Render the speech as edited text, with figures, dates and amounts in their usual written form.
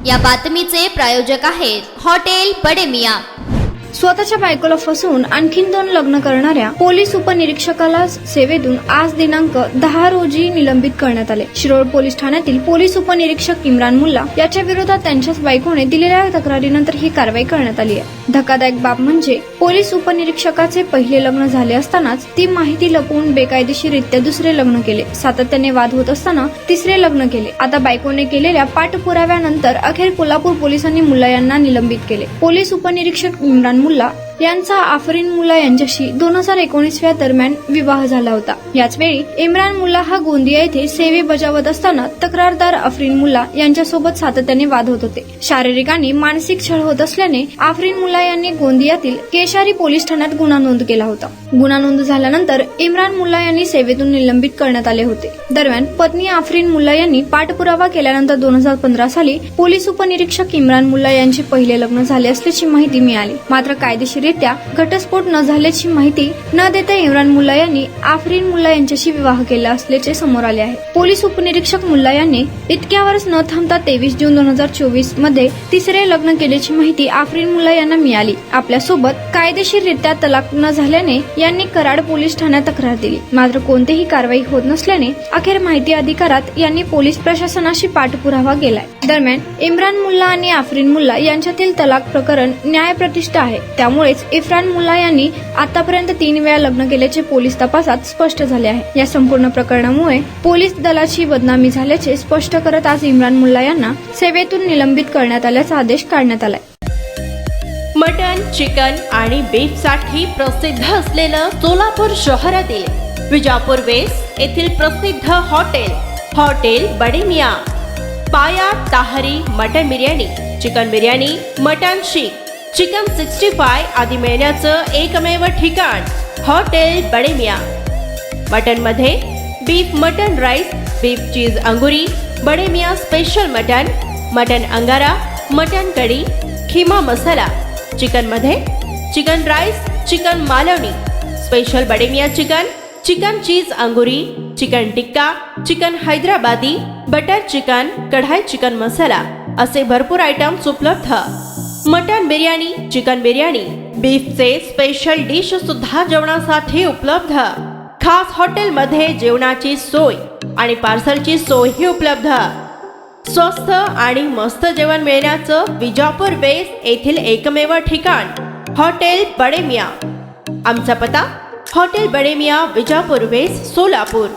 या बातमीचे प्रायोजक आहेत हॉटेल बडे मियां। स्वतःच्या बायकोला फसवून आणखीन 2 लग्न करणाऱ्या पोलीस उपनिरीक्षकाला सेवेतून आज दिनांक 10 रोजी निलंबित करण्यात आले। शिरोळ पोलीस ठाण्यातील पोलीस उपनिरीक्षक इम्रान मुल्ला याच्या विरोधात त्यांच्याच बायकोने दिलेल्या तक्रारीनंतर ही कारवाई करण्यात आली आहे। धक्कादायक बाब म्हणजे पोलीस उपनिरीक्षकाचे पहिले लग्न झाले असतानाच ती माहिती लपवून बेकायदेशीररित्या दुसरे लग्न केले। सातत्याने वाद होत असताना तिसरे लग्न केले। आता बायकोने केलेल्या पाठपुराव्यानंतर अखेर कोल्हापूर पोलिसांनी मुल्ला यांना निलंबित केले। पोलीस उपनिरीक्षक इम्रान मुल्ला यांचा आफरीन मुल्ला यांच्याशी 2019 दरम्यान विवाह झाला होता। याच वेळी इम्रान मुल्ला हा गोंदिया येथे सेवे बजावत असताना तक्रारदार आफरीन मुल्ला यांच्यासोबत सातत्याने वाद होत होते। शारीरिक आणि मानसिक छळ होत असल्याने आफरीन मुल्ला यांनी गोंदियातील केशारी पोलीस ठाण्यात गुन्हा नोंद केला होता। गुन्हा नोंद झाल्यानंतर इम्रान मुल्ला यांनी सेवेतून निलंबित करण्यात आले होते। दरम्यान पत्नी आफरीन मुल्ला यांनी पाठपुरावा केल्यानंतर 2015 साली पोलीस उपनिरीक्षक इम्रान मुल्ला यांचे पहिले लग्न झाले असल्याची माहिती मिळाली। मात्र कायदेशीररित्या घटस्फोट न झाल्याची माहिती न देता इम्रान मुल्ला यांनी आफरीन मुल्ला यांच्याशी विवाह केला असल्याचे समोर आले आहे। पोलीस उपनिरीक्षक मुल्ला यांनी इतक्यावरच न थांबता 23 जून 2024 मध्ये तिसरे लग्न केल्याची माहिती आफरीन मुल्ला यांना मिळाली। आपल्यासोबत कायदेशीररित्या तलाक न झाल्याने यांनी कराड पोलीस ठाण्यात तक्रार दिली। मात्र कोणतीही कारवाई होत नसल्याने अखेर माहिती अधिकारात यांनी पोलीस प्रशासनाशी पाठपुरावा केलाय। दरम्यान इम्रान मुल्ला आणि आफरीन मुल्ला यांच्यातील तलाक प्रकरण न्यायप्रतिष्ठा आहे। त्यामुळेच इम्रान मुल्ला यांनी आतापर्यंत 3 वेळा लग्न केल्याचे पोलीस तपासात स्पष्ट झाले आहे। या संपूर्ण प्रकरणामुळे पोलीस दलाची बदनामी झाल्याचे स्पष्ट करत आज इम्रान मुल्ला यांना सेवेतून निलंबित करण्यात आल्याचा आदेश काढण्यात आलाय। मटन, चिकन आणि बीफ साठी प्रसिद्ध असलेलं सोलापूर शहरातील विजापूर वेस्ट येथील प्रसिद्ध hotel Bade Miyan. Paya tahari mutton biryani, chicken biryani, mutton seekh, chicken 65 आदी मिळण्याचं एकमेव ठिकाण हॉटेल बडे मियां। मटन मध्ये beef mutton rice, beef cheese angoori, Bade Miyan special mutton angara, mutton kadhi, keema masala. Chicken मध्ये chicken rice, chicken Malvani, special Bade Miyan chicken cheese angoori, chicken tikka, chicken Hyderabadi, butter chicken, kadai chicken masala असे भरपूर आयटम्स उपलब्ध। मटन बिर्याणी, चिकन बिर्याणी, बीफचे स्पेशल डिश सुद्धा जेवणासाठी उपलब्ध। खास हॉटेलमध्ये जेवणाची सोय आणि पार्सलची सोयही उपलब्ध। स्वस्त आणि मस्त जेवण मिळण्याचं विजापूर वेस्ट येथील एकमेव ठिकाण हॉटेल बडे मियां। आमचा पत्ता हॉटेल बडे मियां, विजापूर वेस्ट, सोलापूर।